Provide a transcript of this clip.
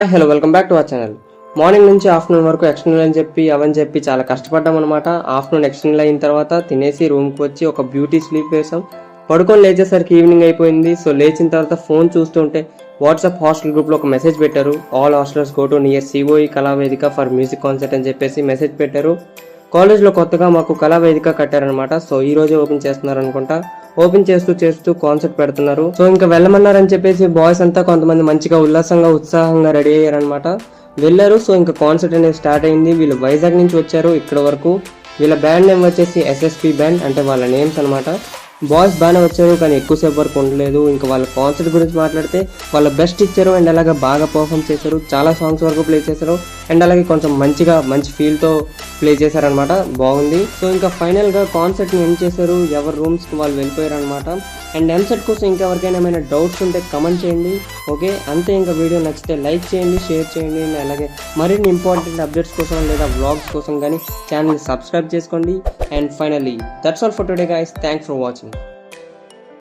Hello welcome back to our channel. Morning నుంచి afternoon వరకు external అని చెప్పి అవని చెప్పి చాలా కష్టపడ్డాం అనమాట. ఆఫ్టర్నూన్ ఎక్స్టర్నల్ అయిన తర్వాత తినేసి రూమ్కి వచ్చి ఒక బ్యూటీ స్లీప్ వేసాం. పడుకొని లేచేసరికి ఈవినింగ్ అయిపోయింది. సో లేచిన తర్వాత ఫోన్ చూస్తుంటే వాట్సాప్ హాస్టల్ గ్రూప్లో ఒక మెసేజ్ పెట్టారు. All hostelers go to near COE Kalavedika for music concert అని చెప్పేసి మెసేజ్ పెట్టారు. కాలేజ్లో కొత్తగా మాకు కళావేదిక కట్టారనమాట. సో ఈ రోజే ఓపెన్ చేస్తున్నారు అనుకుంటా. ఓపెన్ చేస్తూ కాన్సర్ట్ పెడుతున్నారు. సో ఇంకా వెళ్ళమన్నారని చెప్పేసి బాయ్స్ అంతా కొంతమంది మంచిగా ఉత్సాహంగా రెడీ అయ్యారనమాట. వెళ్ళారు. సో ఇంకా కాన్సర్ట్ అనేది స్టార్ట్ అయింది. వీళ్ళు వైజాగ్ నుంచి వచ్చారు ఇక్కడ వరకు. వీళ్ళ బ్యాండ్ నేమ్ వచ్చేసి ఎస్ఎస్పి బ్యాండ్, అంటే వాళ్ళ నేమ్స్ అనమాట. బాయ్స్ బాగానే వచ్చారు కానీ ఎక్కువసేపు వరకు ఉండలేదు. ఇంకా వాళ్ళ కాన్సర్ట్ గురించి మాట్లాడితే వాళ్ళ బెస్ట్ ఇచ్చారు అండ్ అలాగే బాగా పర్ఫామ్ చేశారు. చాలా సాంగ్స్ వరకు ప్లే చేశారు అండ్ అలాగే కొంచెం మంచి ఫీల్తో ప్లే చేశారనమాట. బాగుంది. సో ఇంకా ఫైనల్గా కాన్సర్ట్ని ఎండ్ చేశారు. ఎవరి రూమ్స్కి వాళ్ళు వెళ్ళిపోయారు అనమాట. అండ్ ఎంసెట్ కోసం ఇంకా ఎవరికైనా ఏమైనా డౌట్స్ ఉంటే కమెంట్ చేయండి. ఓకే, అంతే. ఇంకా వీడియో నచ్చితే లైక్ చేయండి, షేర్ చేయండి. అలాగే మరిన్ని ఇంపార్టెంట్ అప్డేట్స్ కోసం లేదా వ్లాగ్స్ కోసం కానీ ఛానల్ని సబ్స్క్రైబ్ చేసుకోండి. And finally that's all for today guys. Thanks for watching.